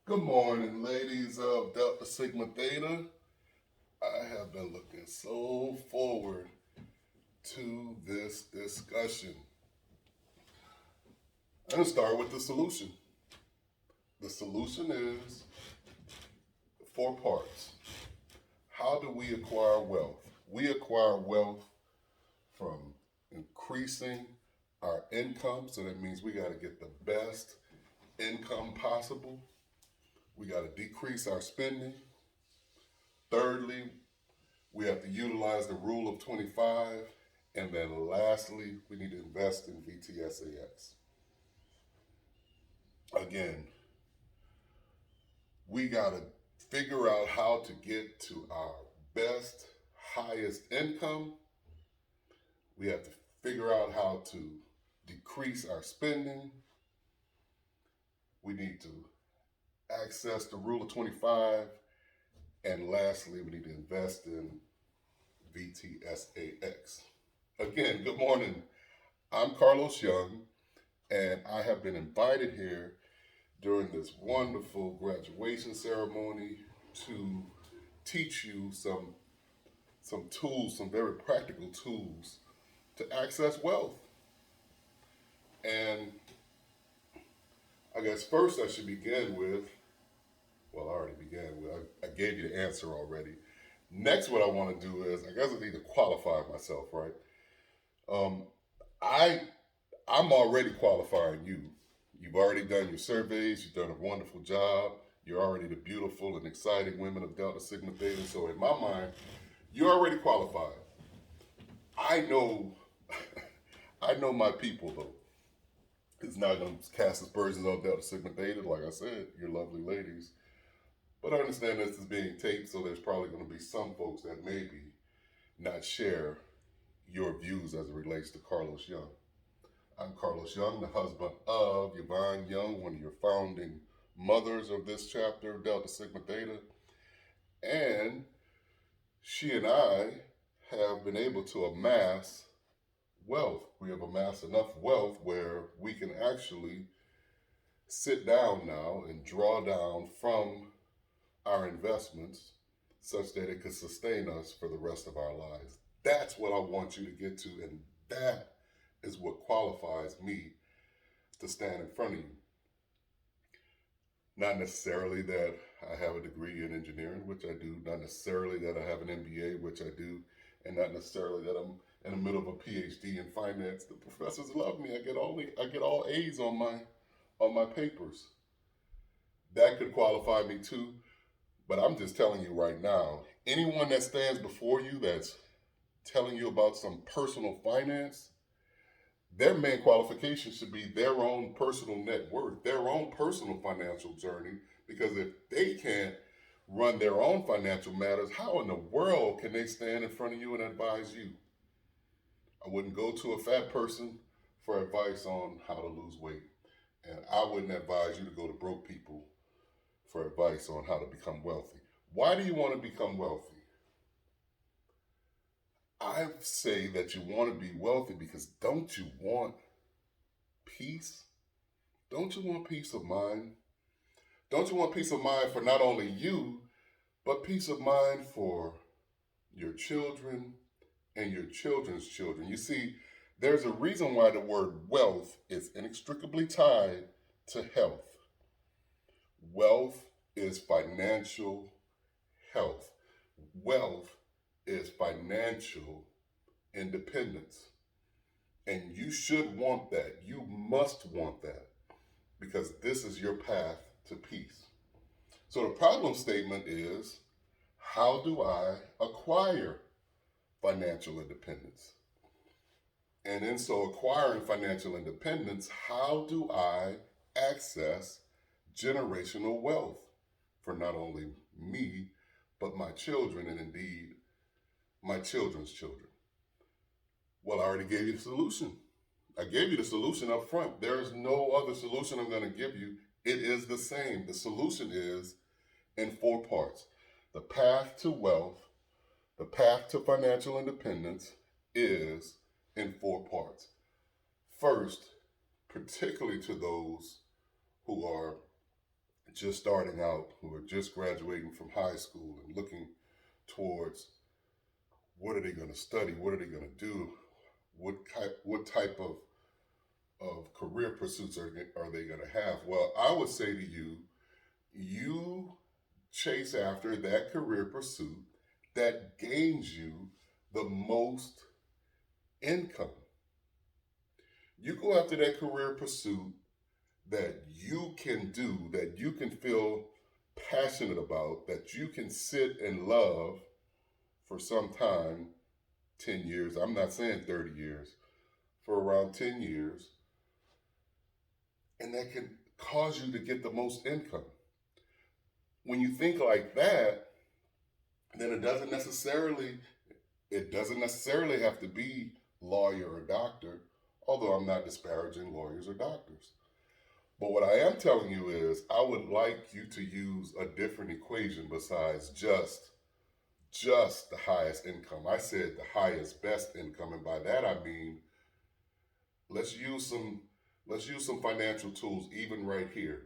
Good morning, ladies of Delta Sigma Theta. I have been looking so forward to this discussion. I'm going to start with the solution. The solution is four parts. How do we acquire wealth? We acquire wealth from increasing our income, so that means we got to get the best income possible. We got to decrease our spending. Thirdly, we have to utilize the rule of 25. And then lastly, we need to invest in VTSAX. Again, we got to figure out how to get to our best, highest income. We have to figure out how to decrease our spending. We need to access the rule of 25. And lastly, we need to invest in VTSAX. Again, good morning. I'm Carlos Young, and I have been invited here during this wonderful graduation ceremony to teach you some tools, some very practical tools to access wealth. And I guess first I should begin with, well, I already began with, I gave you the answer already. Next, what I want to do is, I guess I need to qualify myself, right? Um, I I'm already qualifying you. You've already done your surveys. You've done a wonderful job. You're already the beautiful and exciting women of Delta Sigma Theta. So in my mind, you're already qualified. I know, I know my people though. It's not going to cast aspersions on Delta Sigma Theta. Like I said, you're lovely ladies. But I understand this is being taped, so there's probably going to be some folks that maybe not share your views as it relates to Carlos Young. I'm Carlos Young, the husband of Yvonne Young, one of your founding mothers of this chapter of Delta Sigma Theta. And she and I have been able to amass wealth. We have amassed enough wealth where we can actually sit down now and draw down from our investments such that it could sustain us for the rest of our lives. That's what I want you to get to, and that is what qualifies me to stand in front of you. Not necessarily that I have a degree in engineering, which I do, not necessarily that I have an MBA, which I do, and not necessarily that I'm in the middle of a PhD in finance. The professors love me. I get all A's on my papers. That could qualify me too, but I'm just telling you right now, anyone that stands before you that's telling you about some personal finance, their main qualification should be their own personal net worth, their own personal financial journey. Because if they can't run their own financial matters, how in the world can they stand in front of you and advise you? I wouldn't go to a fat person for advice on how to lose weight. And I wouldn't advise you to go to broke people for advice on how to become wealthy. Why do you want to become wealthy? I say that you want to be wealthy because don't you want peace? Don't you want peace of mind? Don't you want peace of mind for not only you, but peace of mind for your children and your children's children? You see, there's a reason why the word wealth is inextricably tied to health. Wealth is financial health. Wealth is financial independence. And you should want that. You must want that because this is your path to peace. So the problem statement is, how do I acquire financial independence? And in so acquiring financial independence, how do I access generational wealth for not only me, but my children and indeed my children's children? Well, I already gave you the solution. I gave you the solution up front. There is no other solution I'm going to give you. It is the same. The solution is in four parts. The path to wealth, the path to financial independence is in four parts. First, particularly to those who are just starting out, who are just graduating from high school and looking towards what are they going to study, what are they going to do, what type of career pursuits are they going to have? Well, I would say to you, you chase after that career pursuit that gains you the most income. You go after that career pursuit that you can do, that you can feel passionate about, that you can sit and love for some time, 10 years. I'm not saying 30 years, for around 10 years. And that can cause you to get the most income. When you think like that, then it doesn't necessarily have to be lawyer or doctor, although I'm not disparaging lawyers or doctors. But what I am telling you is I would like you to use a different equation besides just the highest income. I said the highest best income, and by that I mean let's use some financial tools even right here.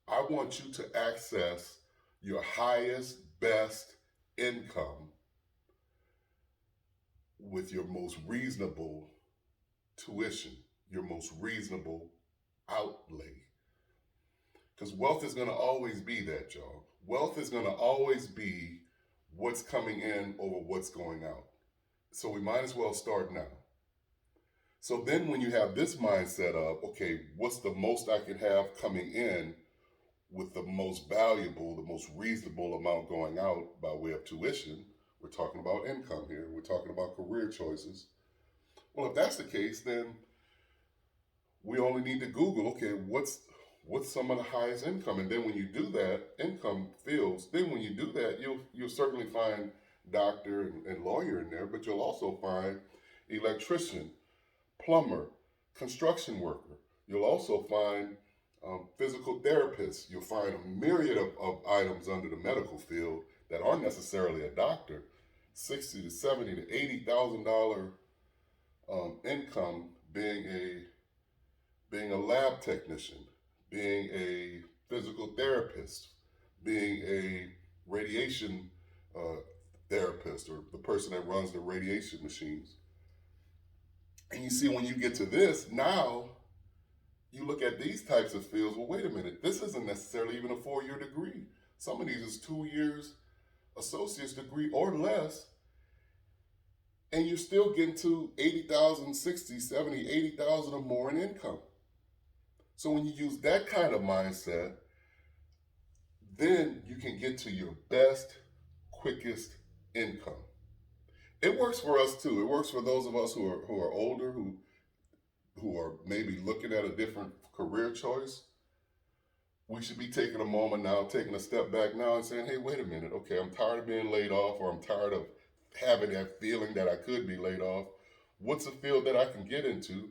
I want you to access your highest best income with your most reasonable tuition, your most reasonable outlay. Because wealth is going to always be that, y'all. Wealth is going to always be what's coming in over what's going out. So we might as well start now. So then when you have this mindset of, okay, what's the most I can have coming in with the most valuable, the most reasonable amount going out by way of tuition, we're talking about income here. We're talking about career choices. Well, if that's the case, then we only need to Google, okay, what's some of the highest income? And then when you do that, income fields, then when you do that, you'll certainly find doctor and lawyer in there, but you'll also find electrician, plumber, construction worker. You'll also find physical therapists. You'll find a myriad of items under the medical field that aren't necessarily a doctor. $60 to $70 to $80,000 income being a lab technician, being a physical therapist, being a radiation therapist, or the person that runs the radiation machines. And you see, when you get to this, now you look at these types of fields, well, wait a minute, this isn't necessarily even a 4-year degree. Some of these is 2 years associate's degree or less, and you're still getting to 80,000, 60, 70, 80,000 or more in income. So when you use that kind of mindset, then you can get to your best, quickest income. It works for us too. It works for those of us who are older, who are maybe looking at a different career choice. We should be taking a moment now, taking a step back now and saying, hey, wait a minute. Okay, I'm tired of being laid off, or I'm tired of having that feeling that I could be laid off. What's a field that I can get into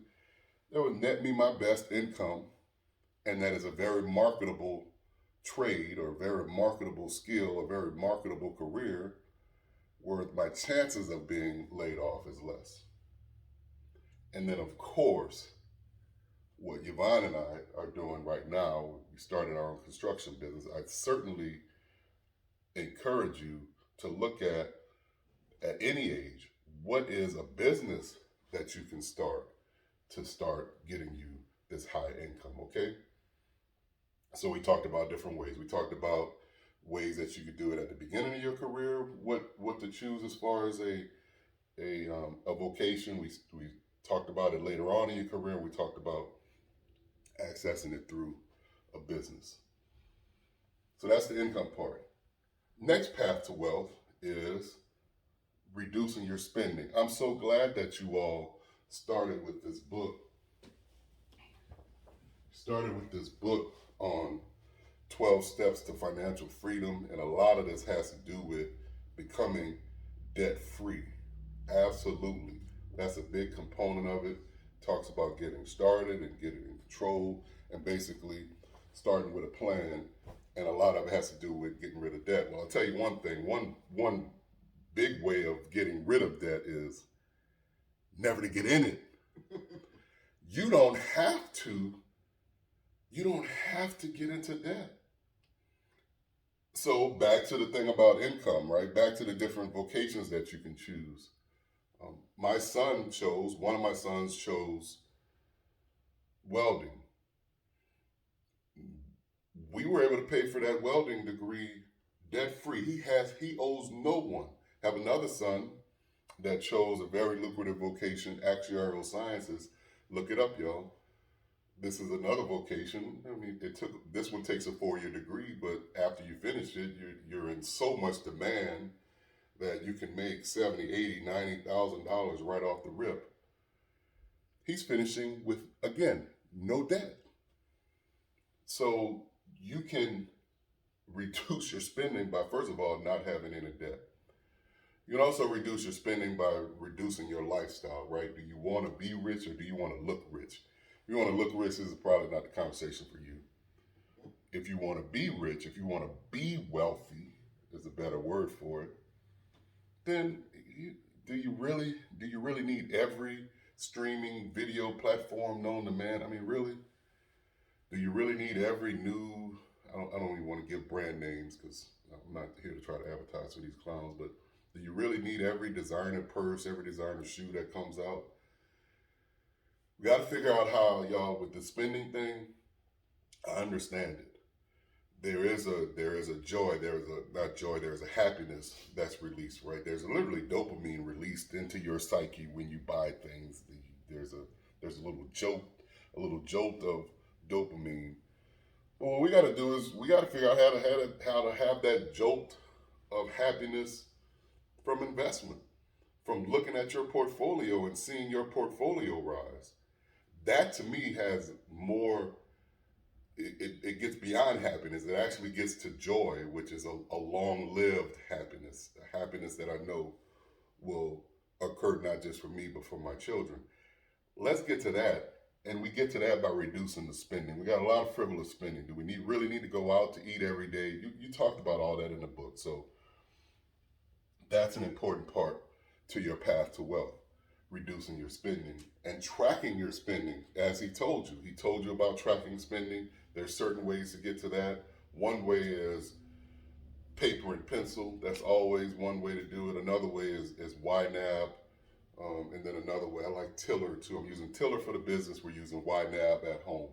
that would net me my best income, and that is a very marketable trade or a very marketable skill, a very marketable career, where my chances of being laid off is less. And then, of course, what Yvonne and I are doing right now, we started our own construction business. I'd certainly encourage you to look at any age, what is a business that you can start to start getting you this high income, okay? So we talked about different ways. We talked about ways that you could do it at the beginning of your career, what to choose as far as a vocation. We talked about it later on in your career. We talked about accessing it through a business. So that's the income part. Next path to wealth is reducing your spending. I'm so glad that you all started with this book. On 12 steps to financial freedom, and a lot of this has to do with becoming debt free. Absolutely. That's a big component of it. Talks about getting started and getting in control, and basically starting with a plan, and a lot of it has to do with getting rid of debt. Well, I'll tell you one thing, one big way of getting rid of debt is never to get in it. You don't have to get into debt. So back to the thing about income, right? Back to the different vocations that you can choose. One of my sons chose welding. We were able to pay for that welding degree debt free. He owes no one. Have another son that chose a very lucrative vocation, actuarial sciences. Look it up, y'all. This is another vocation. I mean, this one takes a 4-year degree, but after you finish it, you're in so much demand that you can make $70, $80, $90,000 right off the rip. He's finishing with, again, no debt. So you can reduce your spending by, first of all, not having any debt. You can also reduce your spending by reducing your lifestyle, right? Do you want to be rich or do you want to look rich? If you want to look rich, this is probably not the conversation for you. If you want to be rich, if you want to be wealthy, is a better word for it, then do you really need every streaming video platform known to man? I mean, really? Do you really need every new? I don't even want to give brand names because I'm not here to try to advertise for these clowns. But do you really need every designer purse, every designer shoe that comes out? We got to figure out how, y'all, with the spending thing. I understand it. There is a joy. There is a not joy. There is a happiness that's released. Right. There's literally dopamine released into your psyche when you buy things. There's a little jolt of dopamine. Well, what we got to do is we got to figure out how to have that jolt of happiness from investment, from looking at your portfolio and seeing your portfolio rise. That to me has more. It gets beyond happiness. It actually gets to joy, which is a long-lived happiness, a happiness that I know will occur not just for me but for my children. Let's get to that. And we get to that by reducing the spending. We got a lot of frivolous spending. Do we really need to go out to eat every day? You talked about all that in the book. So that's an important part to your path to wealth. Reducing your spending and tracking your spending, as he told you. He told you about tracking spending. There's certain ways to get to that. One way is paper and pencil. That's always one way to do it. Another way is YNAB. And then another way, I like Tiller too. I'm using Tiller for the business. We're using YNAB at home.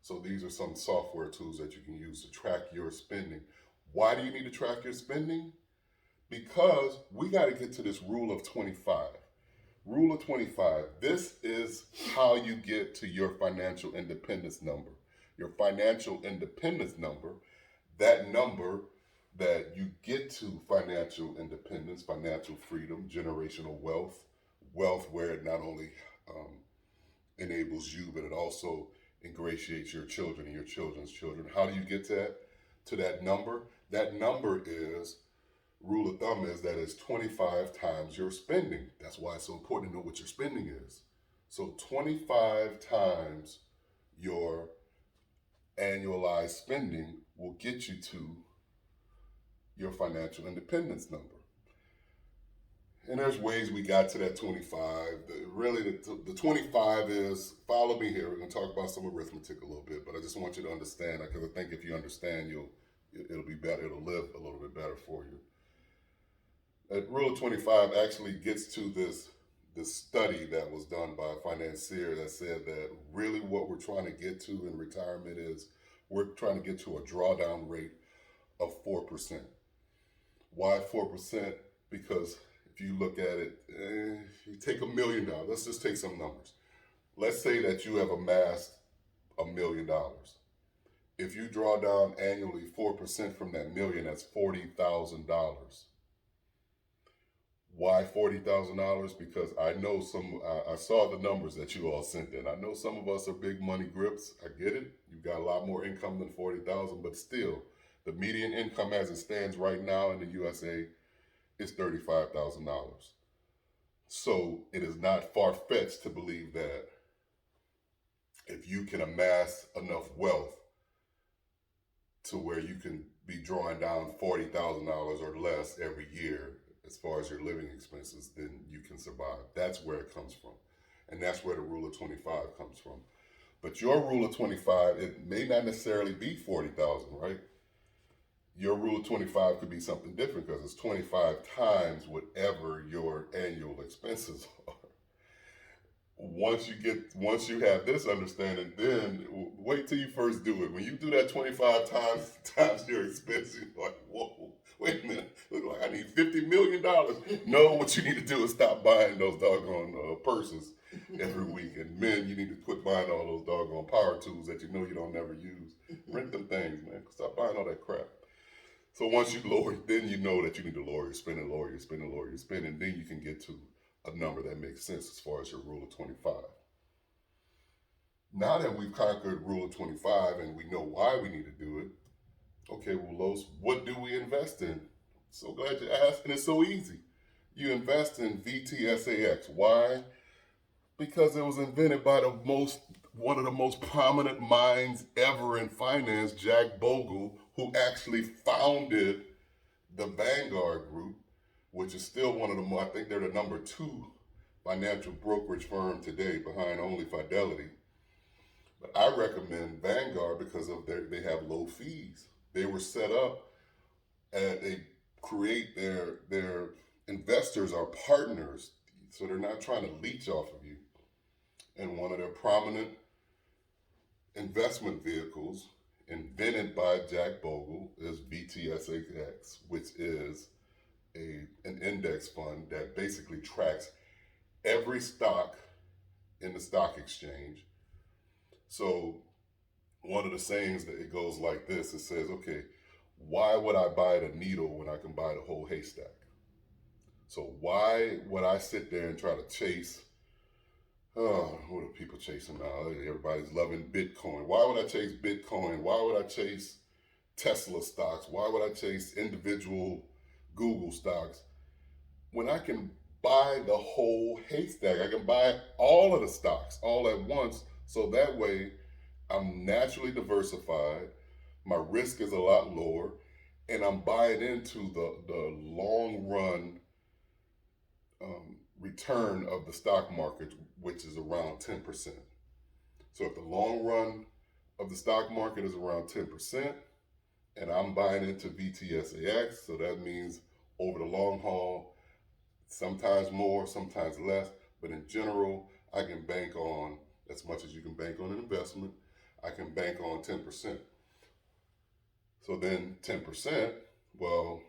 So these are some software tools that you can use to track your spending. Why do you need to track your spending? Because we got to get to this rule of 25. Rule of 25. This is how you get to your financial independence number. Your financial independence number, that number that you get to financial independence, financial freedom, generational wealth, wealth where it not only enables you, but it also ingratiates your children and your children's children. How do you get to that number? That number is, rule of thumb is that it's 25 times your spending. That's why it's so important to know what your spending is. So 25 times your annualized spending will get you to your financial independence number. And there's ways we got to that 25. The 25 is, follow me here. We're going to talk about some arithmetic a little bit, but I just want you to understand, because I think if you understand, it'll be better. It'll live a little bit better for you. That rule of 25 actually gets to this study that was done by a financier that said that really what we're trying to get to in retirement is we're trying to get to a drawdown rate of 4%. Why 4%? Because if you look at it, you take $1 million. Let's just take some numbers. Let's say that you have amassed $1 million. If you draw down annually 4% from that million, that's $40,000. Why $40,000? Because I know I saw the numbers that you all sent in. I know some of us are big money grips. I get it. You've got a lot more income than 40,000, but still, the median income as it stands right now in the USA is $35,000. So it is not far-fetched to believe that if you can amass enough wealth to where you can be drawing down $40,000 or less every year as far as your living expenses, then you can survive. That's where it comes from. And that's where the rule of 25 comes from. But your rule of 25, it may not necessarily be 40,000, right? Your rule of 25 could be something different because it's 25 times whatever your annual expenses are. Once you have this understanding, then wait till you first do it. When you do that 25 times your expense, you're like, whoa, wait a minute, look like I need $50 million. No, what you need to do is stop buying those doggone purses every week. And men, you need to quit buying all those doggone power tools that you know you don't never use. Rent them things, man. Stop buying all that crap. So once you lower, then you know that you need to lower your spending, lower your spending, lower your spending. Then you can get to a number that makes sense as far as your rule of 25. Now that we've conquered rule of 25 and we know why we need to do it, okay, well, Los, what do we invest in? So glad you asked, and it's so easy. You invest in VTSAX. Why? Because it was invented by one of the most prominent minds ever in finance, Jack Bogle, who actually founded the Vanguard Group, which is still one of the, I think they're the number 2 financial brokerage firm today behind only Fidelity. But I recommend Vanguard because of they have low fees. They were set up and they create their investors are partners, so they're not trying to leech off of you. And one of their prominent investment vehicles invented by Jack Bogle is VTSAX, which is an index fund that basically tracks every stock in the stock exchange. So one of the sayings that it goes like this, it says, okay, why would I buy the needle when I can buy the whole haystack? So why would I sit there and try to chase, what are people chasing now? Everybody's loving Bitcoin. Why would I chase Bitcoin? Why would I chase Tesla stocks? Why would I chase individual Google stocks when I can buy the whole haystack? I can buy all of the stocks all at once, so that way I'm naturally diversified, my risk is a lot lower, and I'm buying into the long run return of the stock market, which is around 10%. So if the long run of the stock market is around 10%, and I'm buying into VTSAX, so that means over the long haul, sometimes more, sometimes less, but in general, I can bank on as much as you can bank on an investment. I can bank on 10%. So then 10%, well,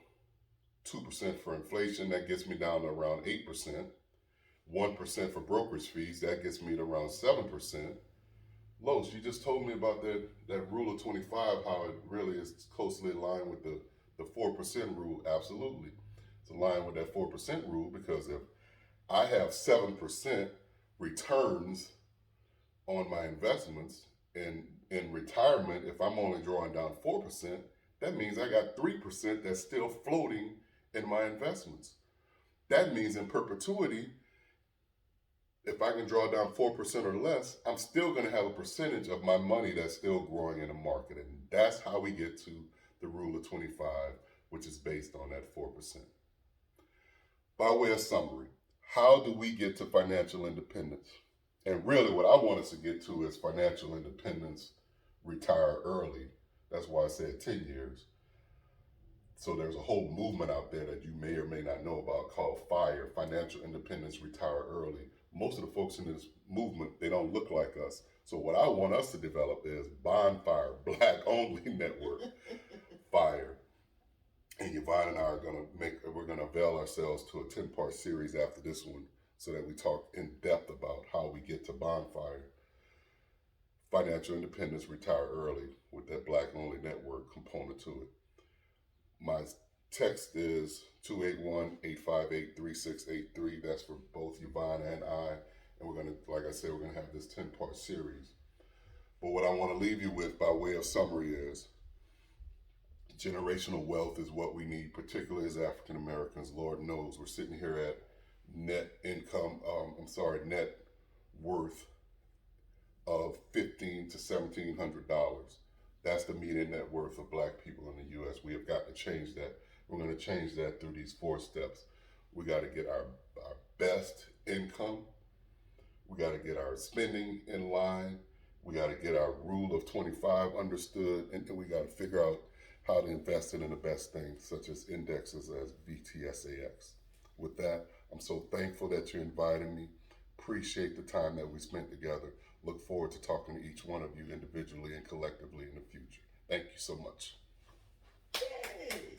2% for inflation, that gets me down to around 8%. 1% for brokerage fees, that gets me to around 7%. Los, you just told me about that rule of 25, how it really is closely aligned with the 4% rule. Absolutely. It's aligned with that 4% rule because if I have 7% returns on my investments, and in retirement, if I'm only drawing down 4%, that means I got 3% that's still floating in my investments. That means in perpetuity, if I can draw down 4% or less, I'm still going to have a percentage of my money that's still growing in the market. And that's how we get to the rule of 25, which is based on that 4%. By way of summary, how do we get to financial independence? And really what I want us to get to is financial independence, retire early. That's why I said 10 years. So there's a whole movement out there that you may or may not know about called FIRE, Financial Independence, Retire Early. Most of the folks in this movement, they don't look like us. So what I want us to develop is BONFIRE, Black Only Network, FIRE. And Yvonne and I we're gonna avail ourselves to a 10-part series after this one so that we talk in depth about how we get to BONFIRE, Financial Independence, Retire Early, with that Black Only Network component to it. My text is 281-858-3683. That's for both Yvonne and I. And we're going to, like I said, we're going to have this 10-part series. But what I want to leave you with by way of summary is generational wealth is what we need, particularly as African Americans. Lord knows we're sitting here at net worth of $1,500 to $1,700. That's the median net worth of Black people in the U.S. We have got to change that. We're going to change that through these 4 steps. We got to get our best income. We got to get our spending in line. We got to get our rule of 25 understood. And then we got to figure out how to invest in the best things, such as indexes as VTSAX. With that, I'm so thankful that you invited me. Appreciate the time that we spent together. Look forward to talking to each one of you individually and collectively in the future. Thank you so much. Yay!